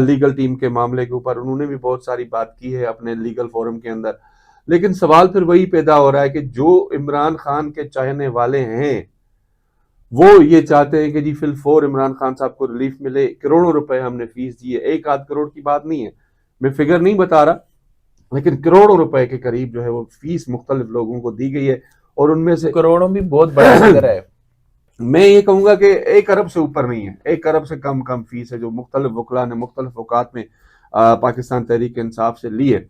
Legal team کے معاملے کے اوپر انہوں نے بھی بہت ساری بات کی ہے اپنے لیگل فورم کے اندر، لیکن سوال پھر وہی پیدا ہو رہا ہے کہ جو عمران خان کے چاہنے والے ہیں وہ یہ چاہتے ہیں کہ جی فی الفور عمران خان صاحب کو ریلیف ملے، کروڑوں روپے ہم نے فیس دی ہے، 1 آدھ کروڑ کی بات نہیں ہے، میں فگر نہیں بتا رہا، لیکن کروڑوں روپے کے قریب جو ہے وہ فیس مختلف لوگوں کو دی گئی ہے، اور ان میں سے کروڑوں بھی بہت بڑا فگر ہے، میں یہ کہوں گا کہ 1 ارب سے اوپر نہیں ہے، 1 ارب سے کم فیس ہے جو مختلف وکلاء نے مختلف اوقات میں پاکستان تحریک انصاف سے لی ہے۔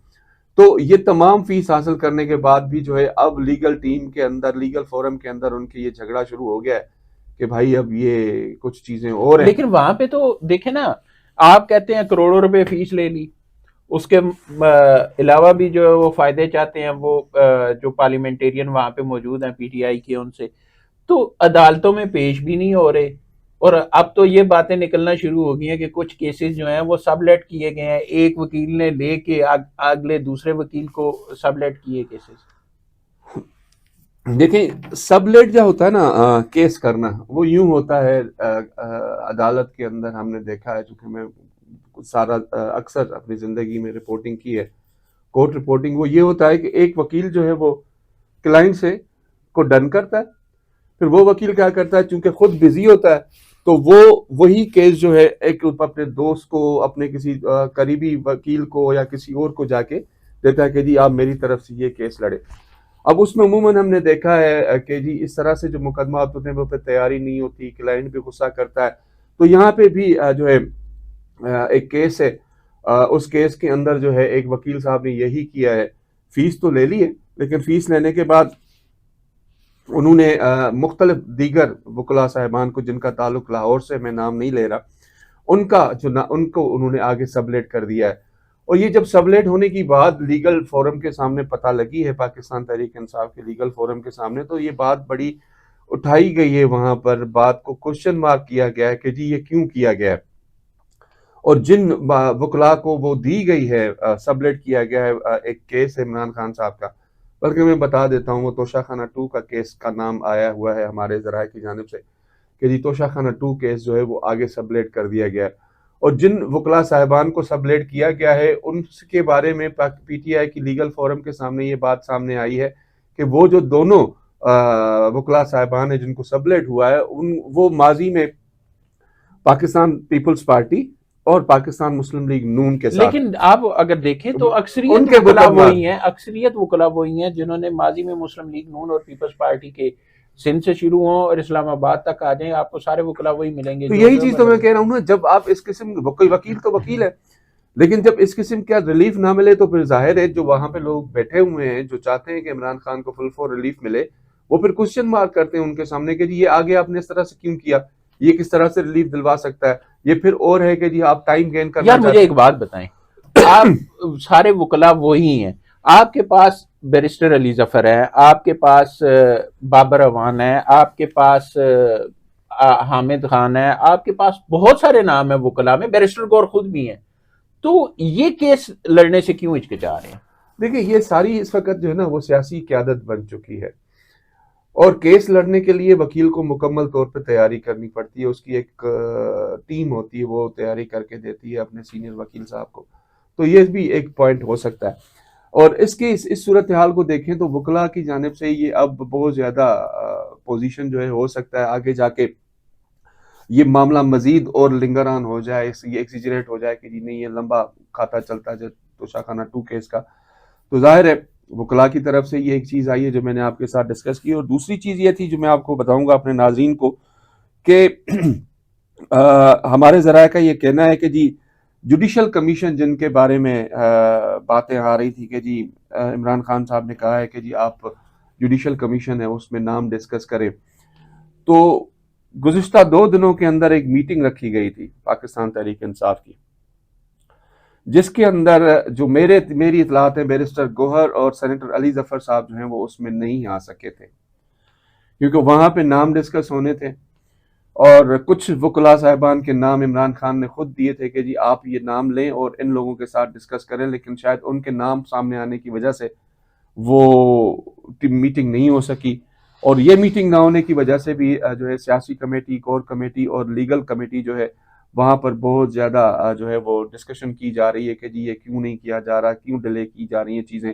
تو یہ تمام فیس حاصل کرنے کے بعد بھی جو ہے اب لیگل ٹیم کے اندر، لیگل فورم کے اندر ان کے یہ جھگڑا شروع ہو گیا ہے کہ بھائی اب یہ کچھ چیزیں اور ہیں۔ لیکن وہاں پہ تو دیکھیں نا، آپ کہتے ہیں کروڑوں روپے فیس لے لی، اس کے علاوہ بھی جو وہ فائدے چاہتے ہیں وہ جو پارلیمنٹیرین وہاں پہ موجود ہیں پی ٹی آئی کے، ان سے تو عدالتوں میں پیش بھی نہیں ہو رہے، اور اب تو یہ باتیں نکلنا شروع ہو گئی ہیں کہ کچھ کیسز جو ہیں وہ سب لیٹ کیے گئے ہیں، ایک وکیل نے لے کے اگلے دوسرے وکیل کو سب لیٹ کیے کیسز۔ دیکھیں سب لیٹ جو ہوتا ہے نا کیس کرنا، وہ یوں ہوتا ہے عدالت کے اندر، ہم نے دیکھا ہے، چونکہ میں سارا اکثر اپنی زندگی میں رپورٹنگ کی ہے، کورٹ رپورٹنگ، وہ یہ ہوتا ہے کہ ایک وکیل جو ہے وہ کلائنٹ سے کو ڈن کرتا ہے، پھر وہ وکیل کیا کرتا ہے، چونکہ خود بزی ہوتا ہے تو وہ وہی کیس جو ہے ایک اپنے دوست کو، اپنے کسی قریبی وکیل کو یا کسی اور کو جا کے دیتا ہے کہ جی آپ میری طرف سے یہ کیس لڑے۔ اب اس میں عموماً ہم نے دیکھا ہے کہ جی اس طرح سے جو مقدمات ہوتے ہیں وہ پہ تیاری نہیں ہوتی، کلائنٹ بھی غصہ کرتا ہے، تو یہاں پہ بھی جو ہے ایک کیس ہے، اس کیس کے اندر جو ہے ایک وکیل صاحب نے یہی کیا ہے، فیس تو لے لی ہے، لیکن فیس لینے کے بعد انہوں نے مختلف دیگر وکلاء صاحبان کو جن کا تعلق لاہور سے، میں نام نہیں لے رہا، ان کو انہوں نے آگے سبلیٹ کر دیا ہے، اور یہ جب سبلیٹ ہونے کی بات لیگل فورم کے سامنے پتہ لگی ہے، پاکستان تحریک انصاف کے لیگل فورم کے سامنے، تو یہ بات بڑی اٹھائی گئی ہے، وہاں پر بات کو کوشچن مارک کیا گیا ہے کہ جی یہ کیوں کیا گیا ہے، اور جن وکلاء کو وہ دی گئی ہے، سبلیٹ کیا گیا ہے، ایک کیس ہے عمران خان صاحب کا، بلکہ میں بتا دیتا ہوں وہ توشہ خانہ 2 کا کیس کا نام آیا ہوا ہے ہمارے ذرائع کی جانب سے کہ جی توشہ خانہ 2 کیس جو ہے وہ آگے سبلیٹ کر دیا گیا ہے، اور جن وکلاء صاحبان کو سبلیٹ کیا گیا ہے ان کے بارے میں پی ٹی آئی کی لیگل فورم کے سامنے یہ بات سامنے آئی ہے کہ وہ جو دونوں وکلاء صاحبان ہیں جن کو سبلیٹ ہوا ہے، وہ ماضی میں پاکستان پیپلز پارٹی اور پاکستان مسلم لیگ نون کے ساتھ، لیکن آپ اگر دیکھیں تو ان اکثریت کے وکلاء مقدمات، وہی ہیں جنہوں نے ماضی میں مسلم لیگ نون اور پیپلز پارٹی کے سندھ سے شروع ہوں اور اسلام آباد تک آ جائیں، آپ کو سارے وکلاء وہی ملیں گے تو جو یہی چیز تو میں کہہ رہا ہوں نا، جب آپ اس قسم وکیل تو وکیل ہے، لیکن جب اس قسم کا ریلیف نہ ملے تو پھر ظاہر ہے جو وہاں پہ لوگ بیٹھے ہوئے ہیں جو چاہتے ہیں کہ عمران خان کو فل فور ریلیف ملے، وہ پھر کوشچن مارک کرتے ہیں ان کے سامنے کہ جی یہ آگے آپ نے اس طرح سے کیوں کیا، یہ کس طرح سے ریلیف دلوا سکتا ہے، یہ پھر اور ہے کہ جی آپ ٹائم گین کرنا یار مجھے ایک بات بتائیں، آپ سارے وکلاء وہی ہیں، آپ کے پاس بیرسٹر علی ظفر ہے، آپ کے پاس بابر اعوان ہے، آپ کے پاس حامد خان ہے، آپ کے پاس بہت سارے نام ہیں وکلاء میں، بیرسٹر گور خود بھی ہیں، تو یہ کیس لڑنے سے کیوں ہچکچا رہے ہیں؟ دیکھیں یہ ساری اس وقت جو ہے نا وہ سیاسی قیادت بن چکی ہے، اور کیس لڑنے کے لیے وکیل کو مکمل طور پہ تیاری کرنی پڑتی ہے، اس کی ایک ٹیم ہوتی ہے، وہ تیاری کر کے دیتی ہے اپنے سینئر وکیل صاحب کو، تو یہ بھی ایک پوائنٹ ہو سکتا ہے، اور اس صورتحال کو دیکھیں تو وکلاء کی جانب سے یہ اب بہت زیادہ پوزیشن جو ہے ہو سکتا ہے آگے جا کے یہ معاملہ مزید اور لنگران ہو جائے، یہ ایکسیجریٹ ہو جائے کہ جی نہیں یہ لمبا کھاتا چلتا ہے توشہ خانہ 2 کیس کا، تو ظاہر ہے وکلاء کی طرف سے یہ ایک چیز آئی ہے جو میں نے آپ کے ساتھ ڈسکس کی، اور دوسری چیز یہ تھی جو میں آپ کو بتاؤں گا اپنے ناظرین کو کہ ہمارے ذرائع کا یہ کہنا ہے کہ جی جوڈیشل کمیشن جن کے بارے میں باتیں آ رہی تھی کہ جی عمران خان صاحب نے کہا ہے کہ جی آپ جوڈیشل کمیشن ہے اس میں نام ڈسکس کریں، تو گزشتہ 2 دنوں کے اندر ایک میٹنگ رکھی گئی تھی پاکستان تحریک انصاف کی، جس کے اندر جو میری اطلاعات ہیں بیرسٹر گوہر اور سینیٹر علی ظفر صاحب جو ہیں وہ اس میں نہیں آ سکے تھے، کیونکہ وہاں پہ نام ڈسکس ہونے تھے، اور کچھ وکلاء صاحبان کے نام عمران خان نے خود دیے تھے کہ جی آپ یہ نام لیں اور ان لوگوں کے ساتھ ڈسکس کریں، لیکن شاید ان کے نام سامنے آنے کی وجہ سے وہ میٹنگ نہیں ہو سکی، اور یہ میٹنگ نہ ہونے کی وجہ سے بھی جو ہے سیاسی کمیٹی، کور کمیٹی اور لیگل کمیٹی جو ہے وہاں پر بہت زیادہ جو ہے وہ ڈسکشن کی جا رہی ہے کہ جی یہ کیوں نہیں کیا جا رہا, کیوں ڈیلے کی جا رہی ہیں چیزیں,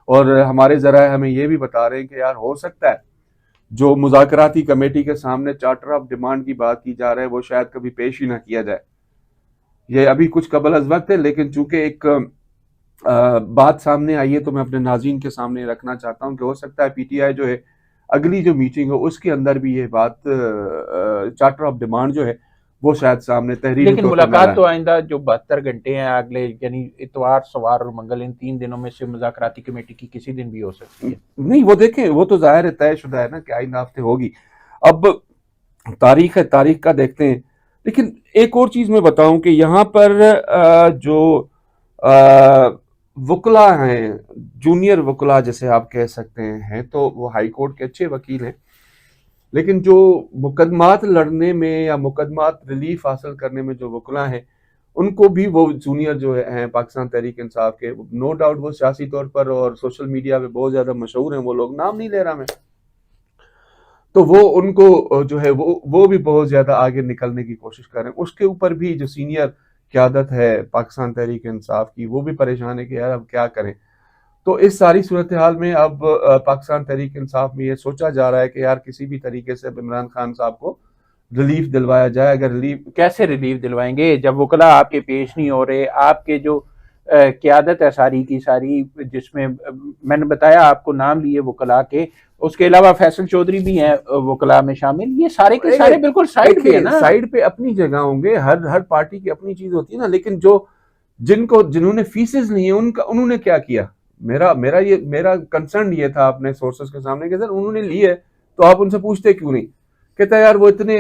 اور ہمارے ذرائع ہمیں یہ بھی بتا رہے ہیں کہ یار ہو سکتا ہے جو مذاکراتی کمیٹی کے سامنے چارٹر آف ڈیمانڈ کی بات کی جا رہا ہے وہ شاید کبھی پیش ہی نہ کیا جائے. یہ ابھی کچھ قبل از وقت ہے, لیکن چونکہ ایک بات سامنے آئی ہے تو میں اپنے ناظرین کے سامنے رکھنا چاہتا ہوں کہ ہو سکتا ہے پی ٹی آئی جو ہے اگلی جو میٹنگ ہو اس کے اندر بھی یہ بات چارٹر آف ڈیمانڈ جو ہے وہ شاید سامنے تحریری لیکن طور پر نہ ملاقات لائیں. تو آئندہ جو 72 گھنٹے ہیں اگلے, یعنی اتوار, سوار اور منگل, ان 3 دنوں میں سے مذاکراتی کمیٹی کی کسی دن بھی ہو سکتی ہے. نہیں وہ دیکھیں وہ تو ظاہر ہے طے شدہ ہے نا کہ آئندہ ہفتے ہوگی. اب تاریخ ہے, تاریخ کا دیکھتے ہیں. لیکن ایک اور چیز میں بتاؤں کہ یہاں پر جو وکلا ہیں, جونیئر وکلا جیسے آپ کہہ سکتے ہیں, تو وہ ہائی کورٹ کے اچھے وکیل ہیں, لیکن جو مقدمات لڑنے میں یا مقدمات ریلیف حاصل کرنے میں جو وکلا ہیں ان کو بھی وہ جونیئر جو ہیں پاکستان تحریک انصاف کے, نو ڈاؤٹ وہ سیاسی طور پر اور سوشل میڈیا پہ بہت زیادہ مشہور ہیں, وہ لوگ نام نہیں لے رہا میں, تو وہ ان کو جو ہے وہ بھی بہت زیادہ آگے نکلنے کی کوشش کر رہے ہیں. اس کے اوپر بھی جو سینئر قیادت ہے پاکستان تحریک انصاف کی وہ بھی پریشان ہے کہ یار اب کیا کریں. تو اس ساری صورتحال میں اب پاکستان تحریک انصاف میں یہ سوچا جا رہا ہے کہ یار کسی بھی طریقے سے عمران خان صاحب کو ریلیف دلوایا جائے. اگر ریلیف کیسے ریلیف دلوائیں گے جب وکلا آپ کے پیش نہیں ہو رہے؟ آپ کے جو قیادت ہے ساری کی ساری, جس میں میں نے بتایا آپ کو نام لیے وکلا کے, اس کے علاوہ فیصل چودھری بھی ہیں وکلا میں شامل, یہ سارے کے سارے بالکل سائڈ پہ ہیں نا. سائڈ پہ اپنی جگہ ہوں گے, ہر پارٹی کی اپنی چیز ہوتی ہے نا, لیکن جنہوں نے فیسز لی ہیں انہوں نے کیا کیا؟ میرا کنسرن یہ تھا اپنے سورسز کے سامنے کہ سر انہوں نے لی ہے تو آپ ان سے پوچھتے کیوں نہیں؟ کہتا ہے یار وہ اتنے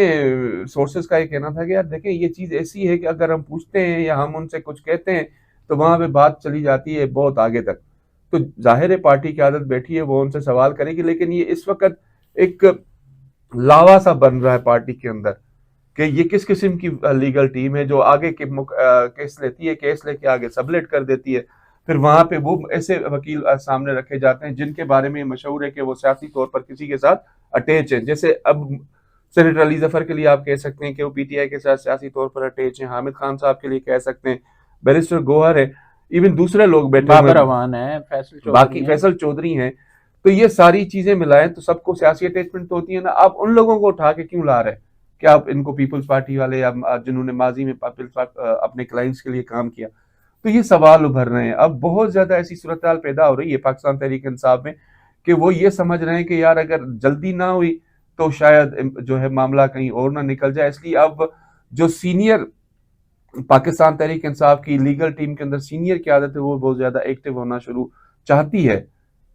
سورسز کا یہ کہنا تھا کہ یار دیکھیں یہ چیز ایسی ہے کہ اگر ہم پوچھتے ہیں یا ہم ان سے کچھ کہتے ہیں تو وہاں پہ بات چلی جاتی ہے بہت آگے تک. تو ظاہر پارٹی کی عادت بیٹھی ہے وہ ان سے سوال کرے گی, لیکن یہ اس وقت ایک لاوا سا بن رہا ہے پارٹی کے اندر کہ یہ کس قسم کی لیگل ٹیم ہے جو آگے کیس لیتی ہے, کیس لے کے آگے سبمٹ کر دیتی ہے, پھر وہاں پہ وہ ایسے وکیل سامنے رکھے جاتے ہیں جن کے بارے میں مشہور ہے کہ وہ سیاسی طور پر کسی کے ساتھ اٹیچ ہیں. جیسے اب سینیٹر علی ظفر کے لیے آپ کہہ سکتے ہیں کہ وہ پی ٹی آئی کے ساتھ سیاسی طور پر اٹیچ ہیں, حامد خان صاحب کے لیے کہہ سکتے ہیں, بیرسٹر گوہر ہے, ایون دوسرے لوگ بیٹھے بابر امان ہے, باقی فیصل چودھری ہیں. تو یہ ساری چیزیں ملائیں تو سب کو سیاسی اٹیچمنٹ تو ہوتی ہے نا. آپ ان لوگوں کو اٹھا کے کیوں لا رہے ہیں؟ کیا آپ ان کو پیپلز پارٹی والے یا جنہوں نے ماضی میں اپنے کلائنٹس کے لیے کام کیا, تو یہ سوال ابھر رہے ہیں. اب بہت زیادہ ایسی صورتحال پیدا ہو رہی ہے پاکستان تحریک انصاف میں کہ وہ یہ سمجھ رہے ہیں کہ یار اگر جلدی نہ ہوئی تو شاید جو ہے معاملہ کہیں اور نہ نکل جائے. اس لیے اب جو سینئر پاکستان تحریک انصاف کی لیگل ٹیم کے اندر سینئر قیادت ہے وہ بہت زیادہ ایکٹیو ہونا شروع چاہتی ہے.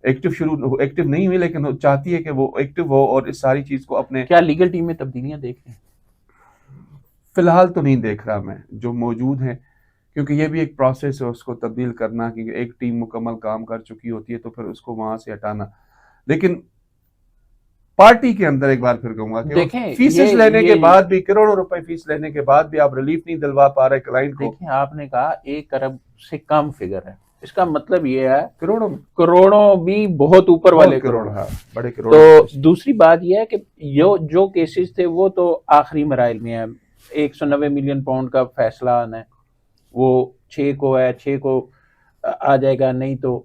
ایکٹیو نہیں ہوئی لیکن چاہتی ہے کہ وہ ایکٹیو ہو اور اس ساری چیز کو اپنے. کیا لیگل ٹیم میں تبدیلیاں دیکھ رہے ہیں؟ فی الحال تو نہیں دیکھ رہا میں, جو موجود ہیں, کیونکہ یہ بھی ایک پروسیس ہے اس کو تبدیل کرنا, کیونکہ ایک ٹیم مکمل کام کر چکی ہوتی ہے تو پھر اس کو وہاں سے ہٹانا. لیکن پارٹی کے اندر ایک بار پھر کہوں گا کہ فیسز لینے کے بعد بھی, کروڑوں روپے فیس لینے کے بعد بھی آپ ریلیف نہیں دلوا پا رہے کلائنٹ کو. دیکھیں آپ نے کہا 1 ارب سے کم فگر ہے, اس کا مطلب یہ ہے کروڑوں بھی بہت اوپر والے کروڑ. بڑے کروڑ. تو دوسری بات یہ ہے کہ جو کیسز تھے وہ تو آخری مراحل میں ہیں. 190 ملین پاؤنڈ کا فیصلہ آنا ہے, وہ 6 کو ہے, 6 کو آ جائے گا, نہیں تو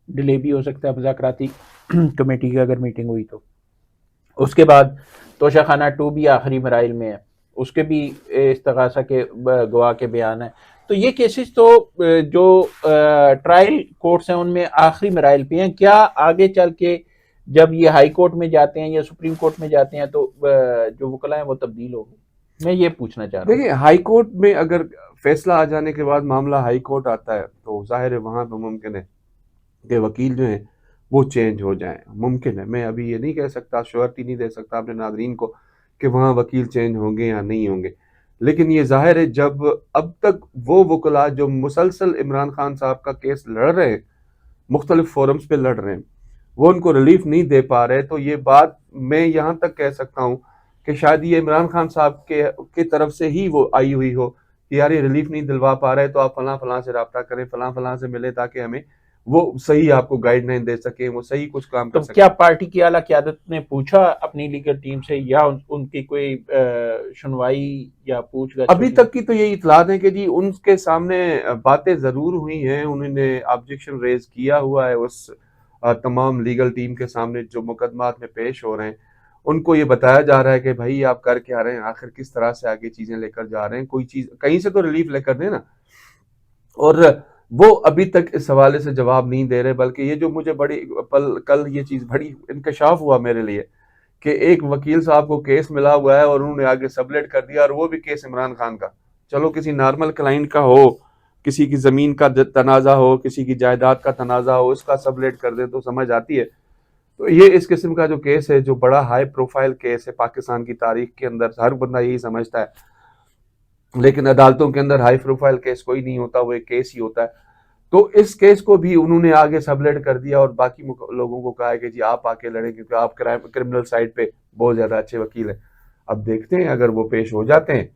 ڈیلے بھی ہو سکتا ہے مذاکراتی کمیٹی کی اگر میٹنگ ہوئی تو. اس کے بعد توشہ خانہ 2 بھی آخری مراحل میں ہے, اس کے بھی استغاثہ کے گواہ کے بیان ہیں. تو یہ کیسز تو جو ٹرائل کورٹس ہیں ان میں آخری مراحل پہ ہیں. کیا آگے چل کے جب یہ ہائی کورٹ میں جاتے ہیں یا سپریم کورٹ میں جاتے ہیں تو جو وکلا ہیں وہ تبدیل ہوگی؟ میں یہ پوچھنا چاہ رہا ہوں. دیکھیں ہائی کورٹ میں اگر فیصلہ آ جانے کے بعد معاملہ ہائی کورٹ آتا ہے تو ظاہر ہے وہاں پہ ممکن ہے کہ وکیل جو ہیں وہ چینج ہو جائیں. ممکن ہے, میں ابھی یہ نہیں کہہ سکتا, شیورٹی نہیں دے سکتا اپنے ناظرین کو کہ وہاں وکیل چینج ہوں گے یا نہیں ہوں گے. لیکن یہ ظاہر ہے جب اب تک وہ وکلا جو مسلسل عمران خان صاحب کا کیس لڑ رہے ہیں, مختلف فورمز پہ لڑ رہے ہیں, وہ ان کو ریلیف نہیں دے پا رہے, تو یہ بات میں یہاں تک کہہ سکتا ہوں کہ شاید یہ عمران خان صاحب کے طرف سے ہی وہ آئی ہوئی ہو کہ یار یہ ریلیف نہیں دلوا پا رہے تو آپ فلاں سے رابطہ کریں, فلاں سے ملے تاکہ ہمیں وہ صحیح آپ کو گائیڈ لائن دے سکیں، وہ صحیح کچھ کام تو کر سکیں۔ کیا پارٹی کی اعلیٰ قیادت نے پوچھا اپنی لیگل ٹیم سے، یا ان کی کوئی سنوائی یا پوچھ گچھ ابھی ہوئی؟ تک کی تو یہی اطلاعات ہیں کہ جی ان کے سامنے باتیں ضرور ہوئی ہیں، انہوں نے آبجیکشن ریز کیا ہوا ہے اس تمام لیگل ٹیم کے سامنے جو مقدمات میں پیش ہو رہے ہیں، ان کو یہ بتایا جا رہا ہے کہ بھائی آپ کر کے آ رہے ہیں، آخر کس طرح سے آگے چیزیں لے کر جا رہے ہیں، کوئی چیز کہیں سے تو ریلیف لے کر دیں نا۔ اور وہ ابھی تک اس حوالے سے جواب نہیں دے رہے، بلکہ یہ جو مجھے کل یہ چیز بڑی انکشاف ہوا میرے لیے کہ ایک وکیل صاحب کو کیس ملا ہوا ہے اور انہوں نے آگے سبلیٹ کر دیا، اور وہ بھی کیس عمران خان کا۔ چلو کسی نارمل کلائنٹ کا ہو، کسی کی زمین کا تنازع ہو، کسی کی جائیداد کا تنازع ہو، اس کا سبلیٹ کر دیں تو سمجھ آتی ہے۔ تو یہ اس قسم کا جو کیس ہے، جو بڑا ہائی پروفائل کیس ہے پاکستان کی تاریخ کے اندر، ہر بندہ یہی سمجھتا ہے، لیکن عدالتوں کے اندر ہائی پروفائل کیس کوئی نہیں ہوتا، وہ ایک کیس ہی ہوتا ہے۔ تو اس کیس کو بھی انہوں نے آگے سبلیٹ کر دیا اور باقی لوگوں کو کہا ہے کہ جی آپ آ کے لڑیں، کیونکہ آپ کرمنل سائڈ پہ بہت زیادہ اچھے وکیل ہیں۔ اب دیکھتے ہیں اگر وہ پیش ہو جاتے ہیں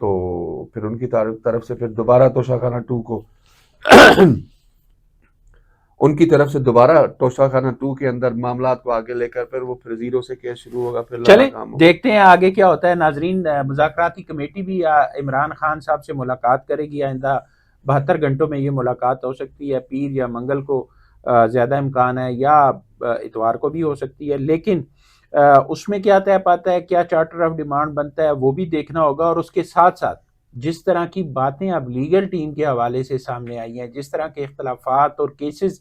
تو پھر ان کی طرف سے پھر دوبارہ توشہ خانہ 2 کو ان کی طرف سے دوبارہ توشہ خانہ 2 کے اندر معاملات کو آگے لے کر پھر زیرو سے کیس شروع ہوگا، پھر لمبا چلیں کام ہوگا۔ دیکھتے ہیں آگے کیا ہوتا ہے۔ ناظرین، مذاکراتی کمیٹی بھی عمران خان صاحب سے ملاقات کرے گی، آئندہ 72 گھنٹوں میں یہ ملاقات ہو سکتی ہے، پیر یا منگل کو زیادہ امکان ہے، یا اتوار کو بھی ہو سکتی ہے، لیکن اس میں کیا طے پاتا ہے، کیا چارٹر آف ڈیمانڈ بنتا ہے، وہ بھی دیکھنا ہوگا۔ اور اس کے ساتھ ساتھ جس طرح کی باتیں اب لیگل ٹیم کے حوالے سے سامنے آئی ہیں، جس طرح کے اختلافات اور کیسز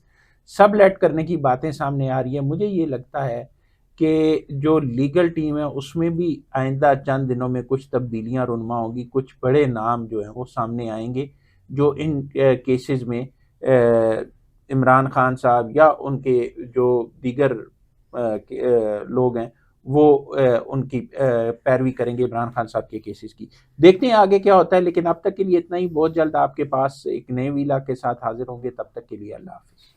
سب لیٹ کرنے کی باتیں سامنے آ رہی ہیں، مجھے یہ لگتا ہے کہ جو لیگل ٹیم ہے اس میں بھی آئندہ چند دنوں میں کچھ تبدیلیاں رونما ہوگی، کچھ بڑے نام جو ہیں وہ سامنے آئیں گے، جو ان کیسز میں عمران خان صاحب یا ان کے جو دیگر لوگ ہیں وہ ان کی پیروی کریں گے عمران خان صاحب کے کیسز کی۔ دیکھتے ہیں آگے کیا ہوتا ہے، لیکن اب تک کے لیے اتنا ہی۔ بہت جلد آپ کے پاس ایک نئے ویلا کے ساتھ حاضر ہوں گے، تب تک کے لیے اللہ حافظ۔